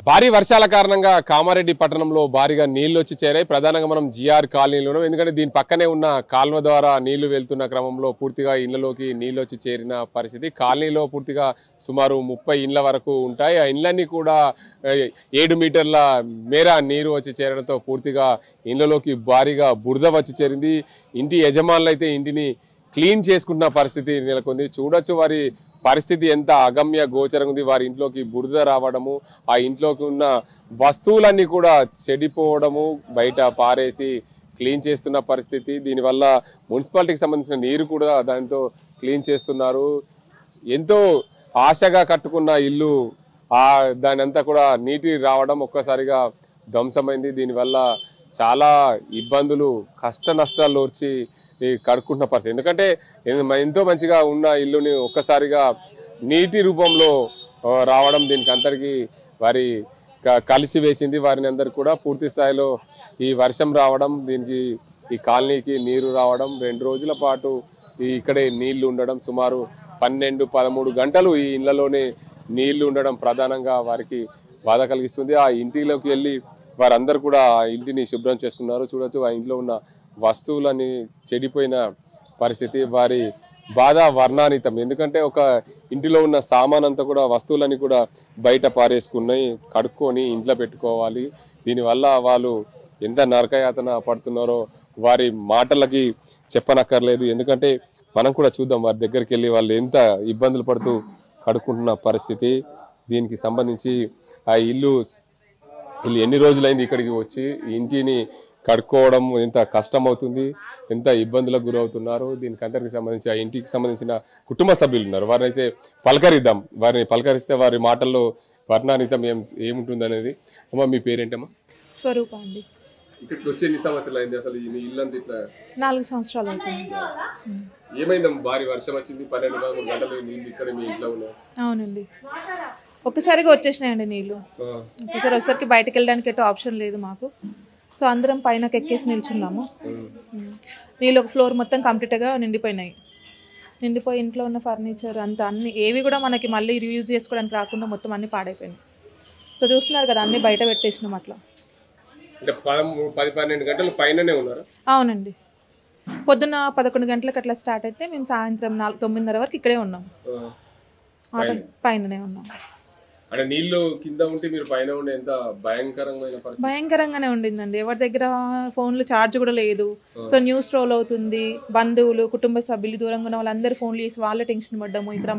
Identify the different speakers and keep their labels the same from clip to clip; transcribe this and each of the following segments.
Speaker 1: భారీ వర్షాల కారణంగా కామారెడ్డి పట్టణంలో భారీగా నీళ్లు వచ్చి చేరాయి. ప్రధానంగా మనం జిఆర్ కాలనీలో, ఎందుకంటే దీని పక్కనే ఉన్న కాల్వ ద్వారా నీళ్లు వెళ్తున్న క్రమంలో పూర్తిగా ఇళ్లలోకి నీళ్లు వచ్చి చేరిన పరిస్థితి. కాలనీలో పూర్తిగా సుమారు 30 ఇండ్ల వరకు ఉంటాయి. ఆ ఇండ్లన్నీ కూడా 7 మీటర్ల మేర నీరు వచ్చి చేరడంతో పూర్తిగా ఇండ్లలోకి భారీగా బురద వచ్చి చేరింది. ఇంటి యజమానులు అయితే ఇంటిని క్లీన్ చేసుకుంటున్న పరిస్థితి నెలకొంది. చూడొచ్చు వారి పరిస్థితి ఎంత అగమ్య గోచరంగా ఉంది. వారి ఇంట్లోకి బురద రావడము, ఆ ఇంట్లోకి ఉన్న వస్తువులన్నీ కూడా చెడిపోవడము, బయట పారేసి క్లీన్ చేస్తున్న పరిస్థితి. దీనివల్ల మున్సిపాలిటీకి సంబంధించిన నీరు కూడా దాంతో క్లీన్ చేస్తున్నారు. ఎంతో ఆశగా కట్టుకున్న ఇల్లు దాని అంతా కూడా నీటి రావడం ఒక్కసారిగా ధ్వంసమైంది. దీనివల్ల చాలా ఇబ్బందులు, కష్ట నష్టాలు వచ్చి కడుక్కుంటున్న పరిస్థితి. ఎందుకంటే ఎంతో మంచిగా ఉన్న ఇల్లుని ఒక్కసారిగా నీటి రూపంలో రావడం దీనికి అందరికీ వారి కలిసి వేసింది. వారిని అందరు కూడా పూర్తి స్థాయిలో ఈ వర్షం రావడం, దీనికి ఈ కాలనీకి నీరు రావడం, 2 రోజుల పాటు ఇక్కడే నీళ్లు ఉండడం, సుమారు 12-13 గంటలు ఈ ఇళ్లలోనే నీళ్లు ఉండడం ప్రధానంగా వారికి బాధ కలిగిస్తుంది. ఆ ఇంటిలోకి వెళ్ళి వారందరూ కూడా ఆ ఇంటిని శుభ్రం చేసుకున్నారు. చూడొచ్చు ఆ ఇంట్లో ఉన్న వస్తువులని చెడిపోయిన పరిస్థితి. వారి బాధ వర్ణాతీతం. ఎందుకంటే ఒక ఇంటిలో ఉన్న సామాన్ అంతా కూడా, వస్తువులని కూడా బయట పారేసుకున్నాయి, కడుక్కొని ఇంట్లో పెట్టుకోవాలి. దీనివల్ల వాళ్ళు ఎంత నరకయాతన పడుతున్నారో వారి మాటలకి చెప్పనక్కర్లేదు. ఎందుకంటే మనం కూడా చూద్దాం వారి దగ్గరికి వెళ్ళి వాళ్ళు ఎంత ఇబ్బందులు పడుతూ కడుక్కుంటున్న పరిస్థితి. దీనికి సంబంధించి ఆ ఇల్లు ఎన్ని రోజులైంది ఇక్కడికి వచ్చి ఇంటిని కడుక్కోవడం ఎంత కష్టం అవుతుంది, ఎంత ఇబ్బందులకు గురవుతున్నారు. దీనికి అందరికి సంబంధించి ఆ ఇంటికి సంబంధించిన కుటుంబ సభ్యులు ఉన్నారు. వారిని అయితే పలకరిద్దాం. వారిని పలకరిస్తే వారి మాటల్లో వర్ణాతీతం ఏముంటుంది అనేది. అమ్మ, మీ పేరేంటమ్మా?
Speaker 2: స్వరూప అండి.
Speaker 1: ఇక్కడికి వచ్చే ఎన్ని సంవత్సరాలు అయింది అసలు? ఈ ఇల్లంతా ఇట్లా
Speaker 2: 4 సంవత్సరాలు అవుతుంది.
Speaker 1: ఏమైందమ్మా? భారీ వర్షం వచ్చింది, 12 గంటలు నీళ్ళు ఇక్కడ మీ ఇంట్లో ఉన్నాయి.
Speaker 2: అవునండి, ఒక్కసారిగా వచ్చేసినాయండి నీళ్ళు. ఒకసారికి బయటకు వెళ్ళడానికి ఎటు ఆప్షన్ లేదు మాకు. సో అందరం పైన ఎక్కేసి నిల్చున్నాము. నీళ్ళు ఒక ఫ్లోర్ మొత్తం కంప్లీట్గా నిండిపోయి ఇంట్లో ఉన్న ఫర్నిచర్ అంతా అన్ని ఏవి కూడా మనకి మళ్ళీ రీయూజ్ చేసుకోవడానికి రాకుండా మొత్తం అన్ని పాడైపోయినాయి. సో చూస్తున్నారు కదా, అన్ని బయట పెట్టేసినాం. అట్లా
Speaker 1: 10-12 గంటలు పైననే ఉన్నారు.
Speaker 2: అవునండి, పొద్దున్న 11 గంటలకు అట్లా స్టార్ట్ అయితే మేము సాయంత్రం 9:30 వరకు ఇక్కడే ఉన్నాం. పైననే ఉన్నాం.
Speaker 1: అంటే నీళ్లు కింద ఉంటే మీరు పైన ఉండే ఎంత
Speaker 2: భయంకరంగానే ఉండిందండి. ఎవరి దగ్గర ఫోన్లు ఛార్జ్ కూడా లేదు. సో న్యూస్ రోల్ అవుతుంది, బంధువులు, కుటుంబ సభ్యులు, దూరంగా ఉన్న వాళ్ళందరూ ఫోన్లు చేసి వాళ్ళే టెన్షన్ పడ్డాము. ఇక్కడ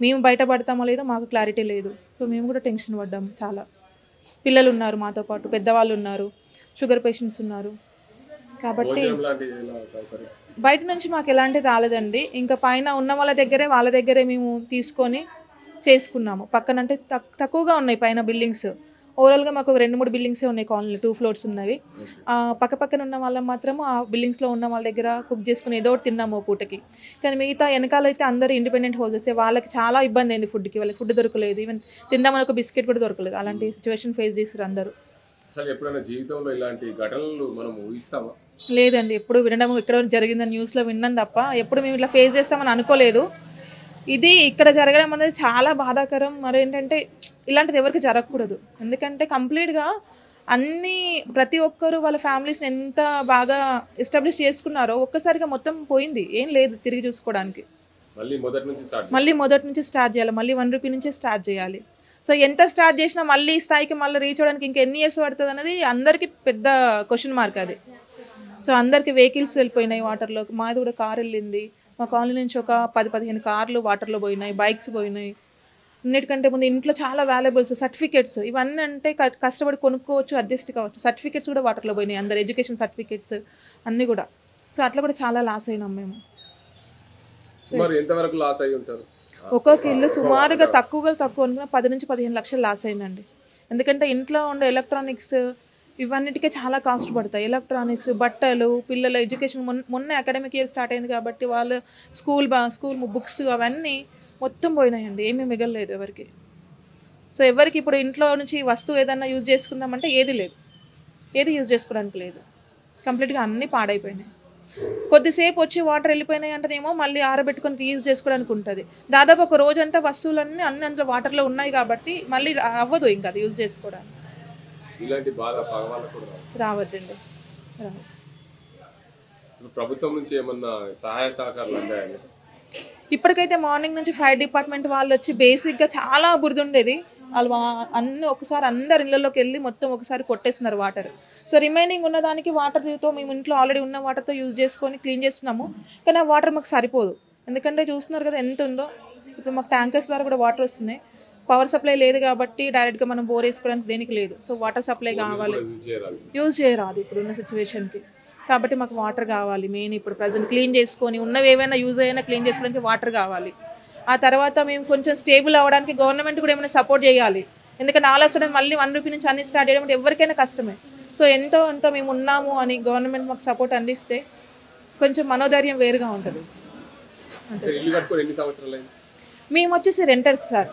Speaker 2: మేము బయటపడతామో లేదో మాకు క్లారిటీ లేదు. సో మేము కూడా టెన్షన్ పడ్డాము చాలా. పిల్లలు ఉన్నారు మాతో పాటు, పెద్దవాళ్ళు ఉన్నారు, షుగర్ పేషెంట్స్ ఉన్నారు. కాబట్టి బయట నుంచి మాకు ఎలాంటి రాలేదండి. ఇంకా పైన ఉన్న వాళ్ళ దగ్గరే మేము తీసుకొని చేసుకున్నాము. పక్కన అంటే తక్కువగా ఉన్నాయి పైన బిల్డింగ్స్. ఓవరాల్గా మాకు 2-3 బిల్డింగ్సే ఉన్నాయి కాలనీ, 2 ఫ్లోర్స్ ఉన్నవి. పక్కన ఉన్న వాళ్ళం మాత్రము ఆ బిల్డింగ్స్లో ఉన్న వాళ్ళ దగ్గర కుక్ చేసుకుని ఏదో ఒకటి తిన్నాము పూటకి. కానీ మిగతా వెనకాలైతే అందరూ ఇండిపెండెంట్ హౌసెస్. వాళ్ళకి చాలా ఇబ్బంది అయింది ఫుడ్కి. వాళ్ళకి ఫుడ్ దొరకలేదు, ఈవెన్ తిందామని ఒక బిస్కెట్ కూడా దొరకలేదు. అలాంటి సిచ్యువేషన్ ఫేస్ చేశారు అందరూ. లేదండి, ఎప్పుడు వినడం ఇక్కడ జరిగిందని న్యూస్లో విన్నాం తప్ప ఎప్పుడు మేము ఇట్లా ఫేస్ చేస్తామని అనుకోలేదు. ఇది ఇక్కడ జరగడం అనేది చాలా బాధాకరం. మరి ఏంటంటే ఇలాంటిది ఎవరికి జరగకూడదు. ఎందుకంటే కంప్లీట్గా ప్రతి ఒక్కరు వాళ్ళ ఫ్యామిలీస్ని ఎంత బాగా ఎస్టాబ్లిష్ చేసుకున్నారో ఒక్కసారిగా మొత్తం పోయింది. ఏం లేదు తిరిగి చూసుకోవడానికి. మళ్ళీ మొదటి నుంచి స్టార్ట్ చేయాలి. మళ్ళీ 1 రూపీ నుంచే స్టార్ట్ చేయాలి. సో ఎంత స్టార్ట్ చేసినా మళ్ళీ ఈ స్థాయికి మళ్ళీ రీచ్ అవ్వడానికి ఇంకా ఎన్ని ఇయర్స్ పడుతుంది అనేది అందరికీ పెద్ద క్వశ్చన్ మార్క్ అది. సో అందరికీ వెహికల్స్ వెళ్ళిపోయినాయి వాటర్లోకి. మాది కూడా కార్ వెళ్ళింది. మా కాలనీ నుంచి ఒక 10-15 కార్లు వాటర్లో పోయినాయి, బైక్స్ పోయినాయి. అన్నిటికంటే ముందు ఇంట్లో చాలా వాల్యుబుల్స్, సర్టిఫికేట్స్, ఇవన్నీ అంటే కష్టపడి కొనుక్కోవచ్చు, అడ్జస్ట్ కావచ్చు. సర్టిఫికేట్స్ కూడా వాటర్లో పోయినాయి, అందరు ఎడ్యుకేషన్ సర్టిఫికేట్స్ అన్నీ కూడా. సో అట్లా కూడా చాలా లాస్ అయినాం మేము. ఒక్కొక్క ఇల్లు సుమారుగా తక్కువ అనుకున్న 10 నుంచి 15 లక్షలు లాస్ అయిందండి. ఎందుకంటే ఇంట్లో ఉండే ఎలక్ట్రానిక్స్ ఇవన్నిటికీ చాలా కాస్ట్ పడతాయి. ఎలక్ట్రానిక్స్, బట్టలు, పిల్లల ఎడ్యుకేషన్. మొన్న అకాడమిక్ ఇయర్ స్టార్ట్ అయింది కాబట్టి వాళ్ళు స్కూల్ బుక్స్ అవన్నీ మొత్తం పోయినాయండి. ఏమీ మిగలలేదు ఎవరికి. సో ఎవరికి ఇప్పుడు ఇంట్లో నుంచి వస్తువు ఏదన్నా యూజ్ చేసుకుందామంటే ఏది యూజ్ చేసుకోవడానికి లేదు. కంప్లీట్గా అన్నీ పాడైపోయినాయి. కొద్దిసేపు వచ్చి వాటర్ వెళ్ళిపోయినాయి అంటేనేమో మళ్ళీ ఆరబెట్టుకొని రీయూజ్ చేసుకోవడానికి ఉంటుంది. దాదాపు ఒక రోజంతా వస్తువులన్నీ అన్ని అందులో వాటర్లో ఉన్నాయి కాబట్టి మళ్ళీ అవ్వదు ఇంకా అది యూజ్ చేసుకోవడానికి.
Speaker 1: ఇలాంటి బాధ
Speaker 2: రావద్దండి.
Speaker 1: ప్రభుత్వం నుంచి ఏమన్నా సహాయ సహకారాలు అందాయండి?
Speaker 2: ఇప్పటికైతే మార్నింగ్ నుంచి ఫైర్ డిపార్ట్మెంట్ వాళ్ళు వచ్చి బేసిక్గా చాలా బురద ఉండేది, వాళ్ళు అన్ని ఒకసారి అందరి ఇళ్ళలోకి వెళ్ళి మొత్తం ఒకసారి కొట్టేస్తున్నారు వాటర్. సో రిమైనింగ్ ఉన్న దానికి వాటర్తో మేము ఇంట్లో ఆల్రెడీ ఉన్న వాటర్తో యూజ్ చేసుకొని క్లీన్ చేస్తున్నాము. కానీ ఆ వాటర్ మాకు సరిపోదు, ఎందుకంటే చూస్తున్నారు కదా ఎంత ఉందో. ఇప్పుడు మాకు ట్యాంకర్స్ ద్వారా కూడా వాటర్ వస్తున్నాయి, పవర్ సప్లై లేదు కాబట్టి డైరెక్ట్గా మనం బోర్ వేసుకోవడానికి దేనికి లేదు. సో వాటర్ సప్లై కావాలి, యూజ్ చేయరాదు ఇప్పుడున్న సిచ్యువేషన్కి, కాబట్టి మాకు వాటర్ కావాలి. మెయిన్ ఇప్పుడు ప్రజెంట్ క్లీన్ చేసుకొని ఉన్నవి ఏమైనా యూజ్ అయినా క్లీన్ చేసుకోవడానికి వాటర్ కావాలి. ఆ తర్వాత మేము కొంచెం స్టేబుల్ అవ్వడానికి గవర్నమెంట్ కూడా ఏమైనా సపోర్ట్ చేయాలి, ఎందుకంటే ఆల్ ఆఫ్ సడన్ మళ్ళీ 1 రూపీ నుంచి అన్ని స్టార్ట్ చేయడం ఎవరికైనా కష్టమే. సో ఎంతో మేము ఉన్నాము అని గవర్నమెంట్ మాకు సపోర్ట్ అందిస్తే కొంచెం మనోధైర్యం వేరుగా ఉంటుంది. మేము వచ్చేసి రెంటర్స్ సార్,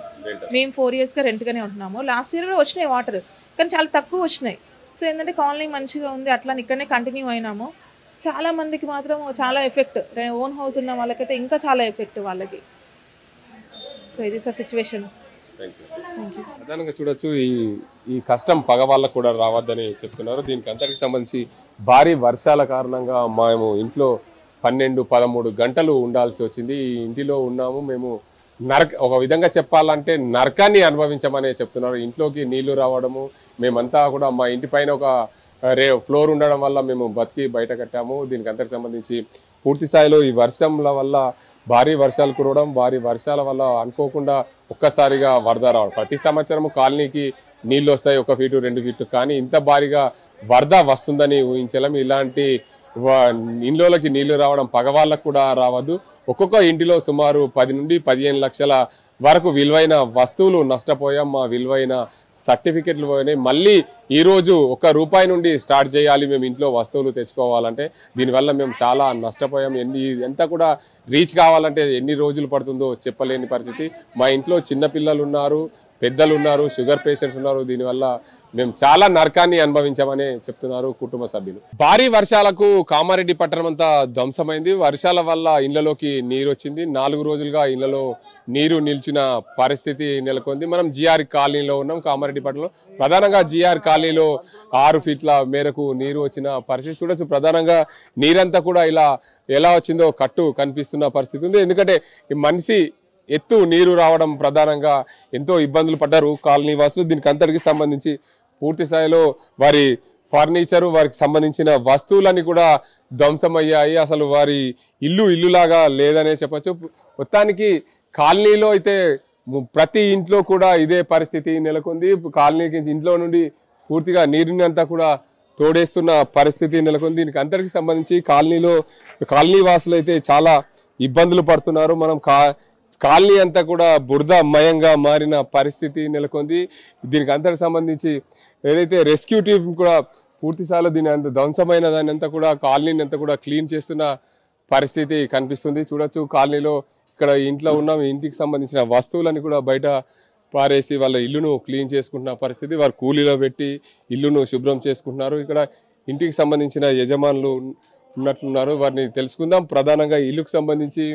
Speaker 2: మేము 4 yearsగా రెంట్గానే ఉంటున్నాము. లాస్ట్ ఇయర్ కూడా వచ్చినాయి వాటర్, కానీ చాలా తక్కువ వచ్చినాయి. సో ఏంటంటే కాలనీ మంచిగా ఉంది, అట్లా ఇక్కడనే కంటిన్యూ అయినాము. చాలా మందికి మాత్రం చాలా ఎఫెక్ట్, ఓన్ హౌస్ ఉన్న వాళ్ళకైతే ఇంకా చాలా ఎఫెక్ట్ వాళ్ళకి. సో ఇది సార్ సిచ్యువేషన్.
Speaker 1: ప్రధానంగా చూడొచ్చు ఈ కష్టం పగ వాళ్ళకు కూడా రావద్దని చెప్తున్నారు. దీనికి అంతటికి సంబంధించి భారీ వర్షాల కారణంగా మేము ఇంట్లో 12-13 గంటలు ఉండాల్సి వచ్చింది. ఈ ఇంటిలో ఉన్నాము మేము, ఒక విధంగా చెప్పాలంటే నరకాన్ని అనుభవించమనే చెప్తున్నారు. ఇంట్లోకి నీళ్లు రావడము, మేమంతా కూడా మా ఇంటి పైన ఒక ఫ్లోర్ ఉండడం వల్ల మేము బతికి బయట కట్టాము. దీనికి అంతటికి సంబంధించి పూర్తి స్థాయిలో ఈ వర్షంల వల్ల భారీ వర్షాలు కురవడం, భారీ వర్షాల వల్ల అనుకోకుండా ఒక్కసారిగా వరద రావడం. ప్రతి సంవత్సరం కాలనీకి నీళ్లు వస్తాయి 1 ఫీటు 2 ఫీట్లు, కానీ ఇంత భారీగా వరద వస్తుందని ఊహించలేం. ఇలాంటి ఇంట్లోకి నీళ్లు రావడం పగవాళ్ళకు కూడా రావద్దు. ఒక్కొక్క ఇంటిలో సుమారు 10 నుండి 15 లక్షల వరకు విలువైన వస్తువులు నష్టపోయాం, మా విలువైన సర్టిఫికెట్లు పోయినాయి. మళ్ళీ ఈరోజు 1 రూపాయి నుండి స్టార్ట్ చేయాలి మేము ఇంట్లో వస్తువులు తెచ్చుకోవాలంటే. దీనివల్ల మేము చాలా నష్టపోయాం. ఎంత కూడా రీచ్ కావాలంటే ఎన్ని రోజులు పడుతుందో చెప్పలేని పరిస్థితి. మా ఇంట్లో చిన్నపిల్లలు ఉన్నారు, పెద్దలు ఉన్నారు, షుగర్ పేషెంట్స్ ఉన్నారు. దీనివల్ల మేము చాలా నరకాన్ని అనుభవించామని చెప్తున్నారు కుటుంబ సభ్యులు. భారీ వర్షాలకు కామారెడ్డి పట్టణం అంతా ధ్వంసమైంది. వర్షాల వల్ల ఇళ్లలోకి నీరు వచ్చింది. 4 రోజులుగా ఇళ్లలో నీరు నిలిచిన పరిస్థితి నెలకొంది. మనం జిఆర్ కాలనీలో ఉన్నాం కామారెడ్డి పట్టణంలో. ప్రధానంగా జిఆర్ కాలనీలో 6 ఫీట్ల మేరకు నీరు వచ్చిన పరిస్థితి చూడొచ్చు. ప్రధానంగా నీరంతా కూడా ఇలా ఎలా వచ్చిందో కట్టు కనిపిస్తున్న పరిస్థితి ఉంది. ఎందుకంటే ఈ మనిషి ఎత్తు నీరు రావడం ప్రధానంగా ఎంతో ఇబ్బందులు పడ్డారు కాలనీ వాసులు. దీనికి అంతటికి సంబంధించి పూర్తి స్థాయిలో వారి ఫర్నిచరు, వారికి సంబంధించిన వస్తువులన్నీ కూడా ధ్వంసమయ్యాయి. అసలు వారి ఇల్లులాగా లేదనే చెప్పచ్చు. మొత్తానికి కాలనీలో అయితే ప్రతి ఇంట్లో కూడా ఇదే పరిస్థితి నెలకొంది. కాలనీకి ఇంట్లో నుండి పూర్తిగా నీరుని అంతా కూడా తోడేస్తున్న పరిస్థితి నెలకొంది. దీనికి అంతటికి సంబంధించి కాలనీ వాసులు అయితే చాలా ఇబ్బందులు పడుతున్నారు. మనం కాలనీ అంతా కూడా బురదమయంగా మారిన పరిస్థితి నెలకొంది. దీనికి అంతటికి సంబంధించి ఏదైతే రెస్క్యూ టీం కూడా పూర్తి స్థాయిలో దీని అంత ధ్వంసమైన దాన్ని అంతా కూడా కాలనీని అంతా కూడా క్లీన్ చేస్తున్న పరిస్థితి కనిపిస్తుంది. చూడొచ్చు కాలనీలో ఇక్కడ ఇంట్లో ఉన్న ఇంటికి సంబంధించిన వస్తువులని కూడా బయట పారేసి వాళ్ళ ఇల్లును క్లీన్ చేసుకుంటున్న పరిస్థితి. వారు కూలీలో పెట్టి ఇల్లును శుభ్రం చేసుకుంటున్నారు. ఇక్కడ ఇంటికి సంబంధించిన యజమానులు ఉన్నట్లున్నారు, వారిని తెలుసుకుందాం. ప్రధానంగా ఇల్లుకు సంబంధించి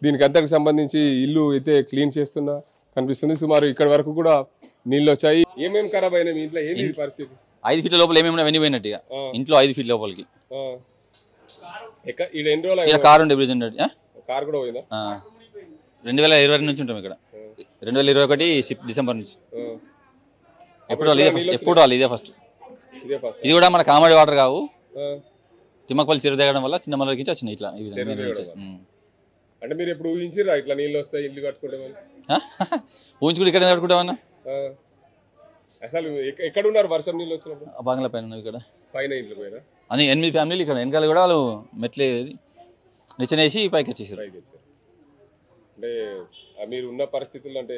Speaker 1: దీనికి అంతకు సంబంధించి ఇల్లు అయితే క్లీన్ చేస్తున్నా కనిపిస్తుంది. సుమారు ఇక్కడ వరకు కూడా నీళ్ళు వచ్చాయి. ఏమేమి ఖరాబ్ అయినా మీ ఇంట్లో ఏంటి పరిస్థితి?
Speaker 3: 5 ఫీట్ల లోపల ఏమేమి వెనిపోయినట్టుగా ఇంట్లో 5 ఫీట్ల లోపలికి కారు ఉండే బ్రిడ్జ్ ఉండే
Speaker 1: కార్ కూడా పోయిందా?
Speaker 3: 2020 నుంచి ఉంటాం ఇక్కడ. 2021 డిసెంబర్ నుంచి ఎప్పుడు వాళ్ళు ఇదే ఫస్ట్. ఇది కూడా మన కామెడీ వాటర్ కావు, తిమ్మకపల్లి చెరువు దిగడం వల్ల చిన్న మనకి వచ్చినాయి ఇట్లా.
Speaker 1: అంటే మీరు ఎప్పుడు ఊహించిరా ఇట్లా నీళ్ళు వస్తాయి ఇల్లు కట్టుకుంటామని?
Speaker 3: ఊహించుకుంటే ఇక్కడ కట్టుకుంటామన్నా.
Speaker 1: అసలు ఎక్కడ ఉన్నారు వర్షం నీళ్ళు వచ్చినప్పుడు?
Speaker 3: బంగ్లా పైన ఇక్కడ
Speaker 1: పైన ఇల్లు పోయినా
Speaker 3: అని 8 ఫ్యామిలీలు ఇక్కడ వెనకాల కూడా వాళ్ళు మెట్లే నిచ్చెనేసి పైకి వచ్చేసారు.
Speaker 1: అంటే మీరు ఉన్న పరిస్థితుల్లో అంటే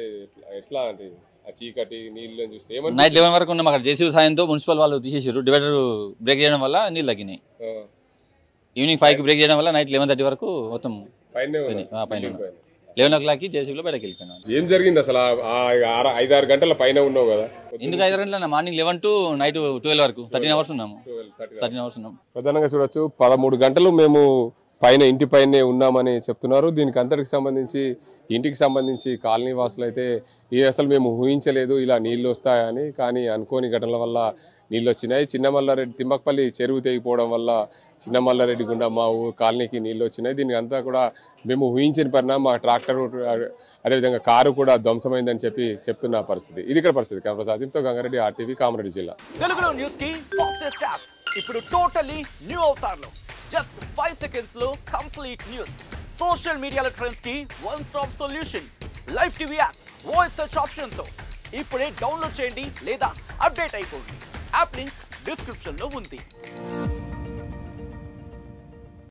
Speaker 1: ఎట్లా అంటే ఆ చీకటి నీళ్ళు చూస్తే
Speaker 3: నైట్ 11 వరకు ఉన్నాం అక్కడ. జేసీబీ సాయంతో మున్సిపల్ వాళ్ళు తీసేసారు. డివైడర్ బ్రేక్ చేయడం వల్ల నీళ్ళు తగ్గినాయి. ఈవినింగ్ 5కి బ్రేక్ చేయడం వల్ల నైట్ 11:30 వరకు మొత్తం పైన. 11 జేసీబీలో బయటకు వెళ్ళిపోయినాను.
Speaker 1: ఏం జరిగింది అసలు? 5-6 గంటల పైన ఉన్నావు కదా?
Speaker 3: ఎందుకు 5 గంటల మార్నింగ్ 11 to నైట్ 12 వరకు 13 అవర్స్ ఉన్నాము. 13 అవర్స్ ఉన్నాం.
Speaker 1: ప్రధానంగా చూడొచ్చు 13 గంటలు మేము పైన ఇంటి పైనే ఉన్నామని చెప్తున్నారు. దీనికి అంతటికి సంబంధించి ఇంటికి సంబంధించి కాలనీ వాసులు అయితే అసలు మేము ఊహించలేదు ఇలా నీళ్లు వస్తాయని. కానీ అనుకోని ఘటనల వల్ల నీళ్ళు వచ్చినాయి. చిన్నమల్లారెడ్డి తిమ్మకపల్లి చెరువు తెగిపోవడం వల్ల చిన్నమల్లారెడ్డి గుండా మా కాలనీకి నీళ్ళు వచ్చినాయి. దీనికి అంతా కూడా మేము ఊహించిన పరిణామం. మా ట్రాక్టర్ అదేవిధంగా కారు కూడా ధ్వంసమైందని చెప్తున్న పరిస్థితి. ఇది ఇక్కడ పరిస్థితి. కెమెరా సాజింతో గంగారెడ్డి, RTV, కామారెడ్డి జిల్లా.
Speaker 4: తెలుగులో న్యూస్ కి ఫాస్టెస్ట్ యాప్ ఇప్పుడు టోటల్లీ న్యూ అవతార్లో జస్ట్ 5 seconds లో కంప్లీట్ న్యూస్. సోషల్ మీడియాలో ట్రెండ్స్ కి one stop solution. Live TV app voice search option తో ఇప్పుడే డౌన్లోడ్ చేయండి లేదా అప్డేట్ అయిపోండి. యాప్ లింక్ డిస్క్రిప్షన్ లో ఉంది.